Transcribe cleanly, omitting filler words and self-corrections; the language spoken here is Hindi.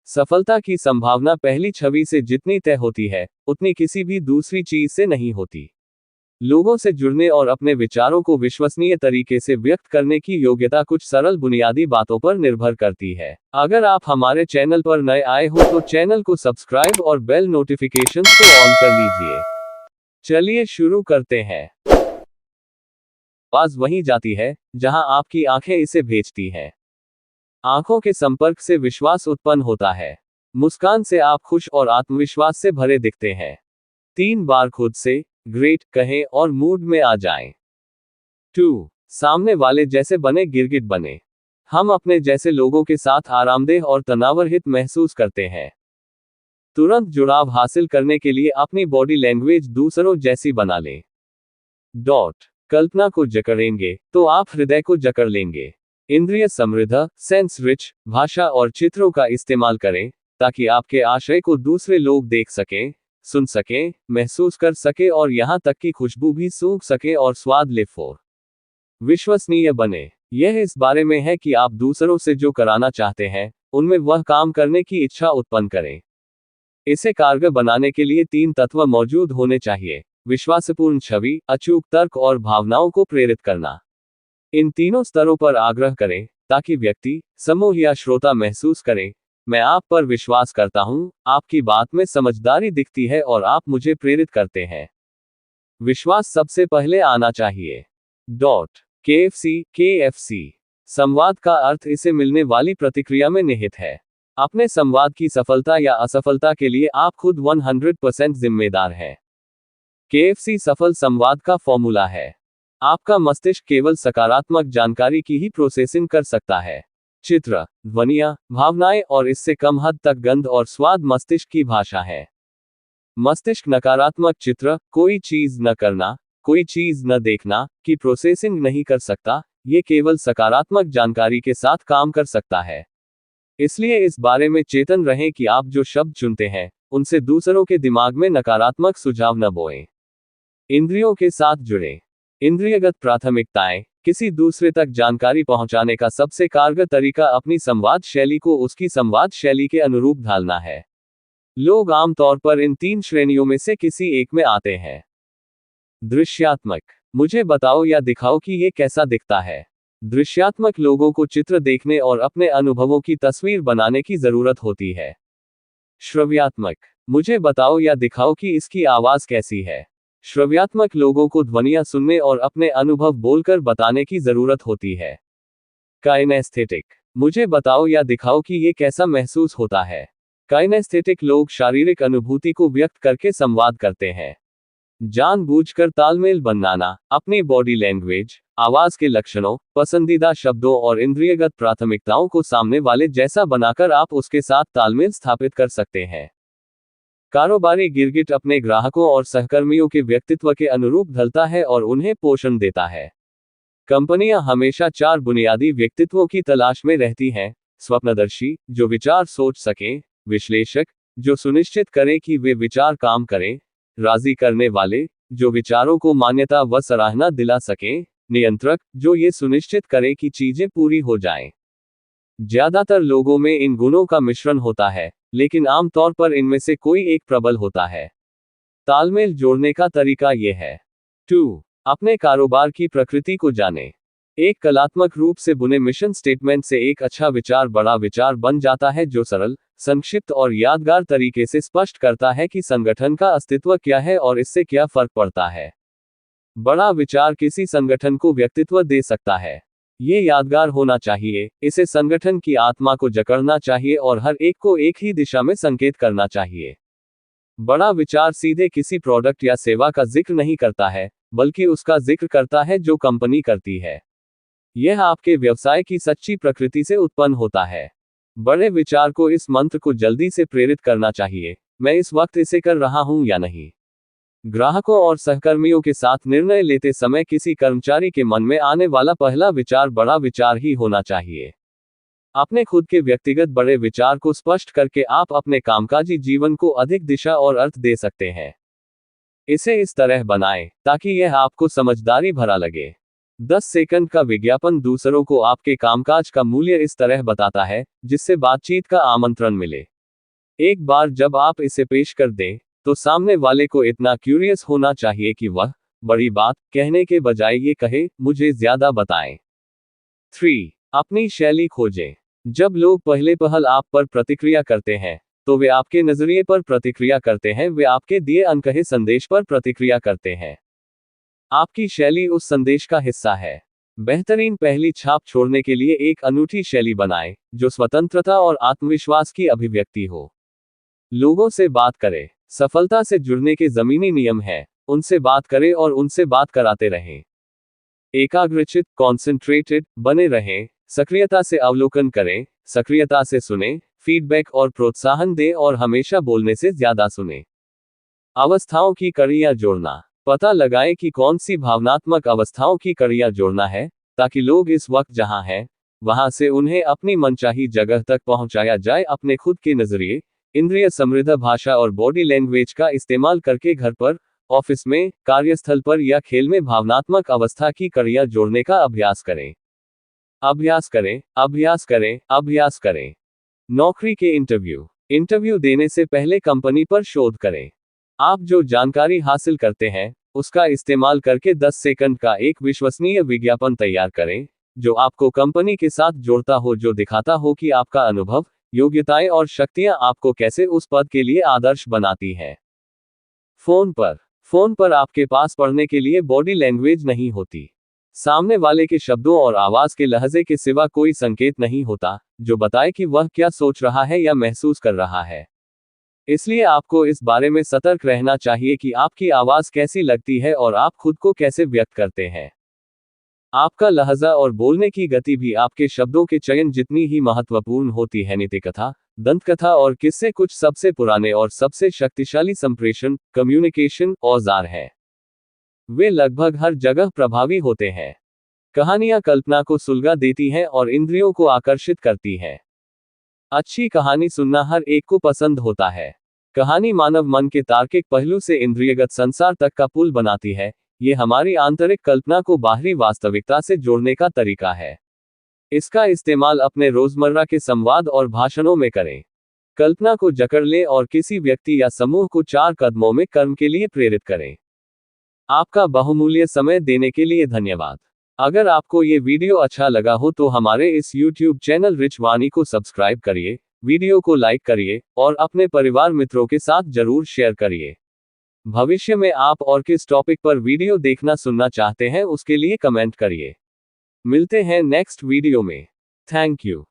सफलता की संभावना पहली छवि से जितनी तय होती है, उतनी किसी भी दूसरी चीज से नहीं होती। लोगों से जुड़ने और अपने विचारों को विश्वसनीय तरीके से व्यक्त करने की योग्यता कुछ सरल बुनियादी बातों पर निर्भर करती है। अगर आप हमारे चैनल पर नए आए हो तो चैनल को सब्सक्राइब और बेल नोटिफिकेशंस को ऑन कर लीजिए। चलिए शुरू करते हैं। आवाज वहीं जाती है जहां आपकी आंखें इसे भेजती हैं। आंखों के संपर्क से विश्वास उत्पन्न होता है। मुस्कान से आप खुश और आत्मविश्वास से भरे दिखते हैं। 3 बार खुद से ग्रेट कहें और मूड में आ जाएं। 2. सामने वाले जैसे बने गिरगिट बने। हम अपने जैसे लोगों के साथ आरामदेह और तनावरहित महसूस करते हैं। तुरंत जुड़ाव हासिल करने के लिए अपनी बॉडी लैंग्वेज दूसरों जैसी बना लें। कल्पना को जकड़ेंगे तो आप हृदय को जकड़ लेंगे। इंद्रिय समृद्ध, सेंस रिच भाषा और चित्रों का इस्तेमाल करें ताकि आपके आशय को दूसरे लोग देख सकें, सुन सकें, महसूस कर सके और यहां तक कि खुशबू भी सूंघ सके और स्वाद ले। 4. विश्वसनीय बने। यह इस बारे में है कि आप दूसरों से जो कराना चाहते हैं, उनमें वह काम करने की इच्छा उत्पन्न करें। इसे कारगर बनाने के लिए 3 तत्व मौजूद होने चाहिए: विश्वासपूर्ण छवि, अचूक तर्क और भावनाओं को प्रेरित करना। इन तीनों स्तरों पर आग्रह करें ताकि व्यक्ति, समूह या श्रोता महसूस करें, मैं आप पर विश्वास करता हूं, आपकी बात में समझदारी दिखती है और आप मुझे प्रेरित करते हैं। विश्वास सबसे पहले आना चाहिए। KFC संवाद का अर्थ इसे मिलने वाली प्रतिक्रिया में निहित है। अपने संवाद की सफलता या असफलता के लिए आप खुद 100% जिम्मेदार हैं। KFC सफल संवाद का फॉर्मूला है। आपका मस्तिष्क केवल सकारात्मक जानकारी की ही प्रोसेसिंग कर सकता है। चित्र, ध्वनियां, भावनाएं और इससे कम हद तक गंध और स्वाद मस्तिष्क की भाषा है। मस्तिष्क नकारात्मक चित्र, कोई चीज न करना, कोई चीज न देखना, की प्रोसेसिंग नहीं कर सकता। ये केवल सकारात्मक जानकारी के साथ काम कर सकता है। इसलिए इस बारे में चेतन रहें कि आप जो शब्द चुनते हैं, उनसे दूसरों के दिमाग में नकारात्मक सुझाव न बोएं। इंद्रियों के साथ जुड़ें। इंद्रियगत प्राथमिकताएं। किसी दूसरे तक जानकारी पहुंचाने का सबसे कारगर तरीका अपनी संवाद शैली को उसकी संवाद शैली के अनुरूप ढालना है। लोग आमतौर पर इन 3 श्रेणियों में से किसी एक में आते हैं। दृश्यात्मक। मुझे बताओ या दिखाओ कि ये कैसा दिखता है। दृश्यात्मक लोगों को चित्र देखने और अपने अनुभवों की तस्वीर बनाने की जरूरत होती है। श्रव्यात्मक। मुझे बताओ या दिखाओ कि इसकी आवाज कैसी है। श्रव्यात्मक लोगों को ध्वनियां सुनने और अपने अनुभव बोलकर बताने की जरूरत होती है। काइनेस्थेटिक। मुझे बताओ या दिखाओ कि ये कैसा महसूस होता है। काइनेस्थेटिक लोग शारीरिक अनुभूति को व्यक्त करके संवाद करते हैं। जानबूझकर तालमेल बनाना। अपनी बॉडी लैंग्वेज, आवाज के लक्षणों, पसंदीदा शब्दों और इंद्रियगत प्राथमिकताओं को सामने वाले जैसा बनाकर आप उसके साथ तालमेल स्थापित कर सकते हैं। कारोबारी गिरगिट अपने ग्राहकों और सहकर्मियों के व्यक्तित्व के अनुरूप ढलता है और उन्हें पोषण देता है। कंपनियां हमेशा 4 बुनियादी व्यक्तित्वों की तलाश में रहती हैं: स्वप्नदर्शी, जो विचार सोच सकें; विश्लेषक, जो सुनिश्चित करें कि वे विचार काम करें; राजी करने वाले, जो विचारों को मान्यता व सराहना दिला सकें; नियंत्रक, जो ये सुनिश्चित करे कि चीजें पूरी हो जाएं। ज्यादातर लोगों में इन गुणों का मिश्रण होता है, लेकिन आमतौर पर इनमें से कोई एक प्रबल होता है। तालमेल जोड़ने का तरीका यह है। 2. अपने कारोबार की प्रकृति को जानें। एक कलात्मक रूप से बुने मिशन स्टेटमेंट से एक अच्छा विचार बड़ा विचार बन जाता है, जो सरल, संक्षिप्त और यादगार तरीके से स्पष्ट करता है कि संगठन का अस्तित्व क्या है और इससे क्या फर्क पड़ता है। बड़ा विचार किसी संगठन को व्यक्तित्व दे सकता है। ये यादगार होना चाहिए, इसे संगठन की आत्मा को जकड़ना चाहिए और हर एक को एक ही दिशा में संकेत करना चाहिए। बड़ा विचार सीधे किसी प्रोडक्ट या सेवा का जिक्र नहीं करता है, बल्कि उसका जिक्र करता है जो कंपनी करती है। यह आपके व्यवसाय की सच्ची प्रकृति से उत्पन्न होता है। बड़े विचार को इस मंत्र को जल्दी से प्रेरित करना चाहिए: मैं इस वक्त इसे कर रहा हूं या नहीं। ग्राहकों और सहकर्मियों के साथ निर्णय लेते समय किसी कर्मचारी के मन में आने वाला पहला विचार बड़ा विचार ही होना चाहिए। अपने खुद के व्यक्तिगत बड़े विचार को स्पष्ट करके आप अपने कामकाजी जीवन को अधिक दिशा और अर्थ दे सकते हैं। इसे इस तरह बनाएं ताकि यह आपको समझदारी भरा लगे। 10 सेकंड का विज्ञापन दूसरों को आपके कामकाज का मूल्य इस तरह बताता है जिससे बातचीत का आमंत्रण मिले। एक बार जब आप इसे पेश कर दें, तो सामने वाले को इतना क्यूरियस होना चाहिए कि वह बड़ी बात कहने के बजाय ये कहे, मुझे ज्यादा बताएं। 3. अपनी शैली खोजें। जब लोग पहले पहल आप पर प्रतिक्रिया करते हैं, तो वे आपके नजरिए पर प्रतिक्रिया करते हैं, वे आपके दिए अनकहे संदेश पर प्रतिक्रिया करते हैं। आपकी शैली उस संदेश का हिस्सा है। बेहतरीन पहली छाप छोड़ने के लिए एक अनूठी शैली बनाएं, जो स्वतंत्रता और आत्मविश्वास की अभिव्यक्ति हो। लोगों से बात करें। सफलता से जुड़ने के जमीनी नियम हैं, उनसे बात करें और उनसे बात कराते रहें। एकाग्रचित कॉन्सेंट्रेटेड बने रहें, सक्रियता से अवलोकन करें, सक्रियता से सुनें, फीडबैक और प्रोत्साहन दें और हमेशा बोलने से ज्यादा सुनें। अवस्थाओं की कड़ियां जोड़ना। पता लगाएं कि कौन सी भावनात्मक अवस्थाओं की कड़ियां जोड़ना है, ताकि लोग इस वक्त जहां हैं, वहां से उन्हें अपनी मनचाही जगह तक पहुंचाया जाए। अपने खुद के नजरिए, इंद्रिय समृद्ध भाषा और बॉडी लैंग्वेज का इस्तेमाल करके घर पर, ऑफिस में, कार्यस्थल पर या खेल में भावनात्मक अवस्था की कड़ियां जोड़ने का अभ्यास करें। अभ्यास करें, अभ्यास करें, अभ्यास करें। नौकरी के इंटरव्यू। इंटरव्यू देने से पहले कंपनी पर शोध करें। आप जो जानकारी हासिल करते हैं, उसका इस्तेमाल करके 10 सेकंड का एक विश्वसनीय विज्ञापन तैयार करें, जो आपको कंपनी के साथ जोड़ता हो, जो दिखाता हो कि आपका अनुभव, योग्यताएं और शक्तियां आपको कैसे उस पद के लिए आदर्श बनाती हैं। फोन पर आपके पास पढ़ने के लिए बॉडी लैंग्वेज नहीं होती। सामने वाले के शब्दों और आवाज के लहजे के सिवा कोई संकेत नहीं होता, जो बताए कि वह क्या सोच रहा है या महसूस कर रहा है। इसलिए आपको इस बारे में सतर्क रहना चाहिए कि आपकी आवाज कैसी लगती है और आप खुद को कैसे व्यक्त करते हैं। आपका लहजा और बोलने की गति भी आपके शब्दों के चयन जितनी ही महत्वपूर्ण होती है। नीति कथा, दंतकथा और किस्से कुछ सबसे पुराने और सबसे शक्तिशाली संप्रेषण कम्युनिकेशन औजार हैं। वे लगभग हर जगह प्रभावी होते हैं। कहानियां कल्पना को सुलगा देती हैं और इंद्रियों को आकर्षित करती हैं। अच्छी कहानी सुनना हर एक को पसंद होता है। कहानी मानव मन के तार्किक पहलू से इंद्रियगत संसार तक का पुल बनाती है। ये हमारी आंतरिक कल्पना को बाहरी वास्तविकता से जोड़ने का तरीका है। इसका इस्तेमाल अपने रोजमर्रा के संवाद और भाषणों में करें। कल्पना को जकड़ लें और किसी व्यक्ति या समूह को 4 कदमों में कर्म के लिए प्रेरित करें। आपका बहुमूल्य समय देने के लिए धन्यवाद। अगर आपको ये वीडियो अच्छा लगा हो तो हमारे इस YouTube चैनल रिच वाणी को सब्सक्राइब करिए, वीडियो को लाइक करिए और अपने परिवार मित्रों के साथ जरूर शेयर करिए। भविष्य में आप और किस टॉपिक पर वीडियो देखना सुनना चाहते हैं, उसके लिए कमेंट करिए। मिलते हैं नेक्स्ट वीडियो में। Thank you.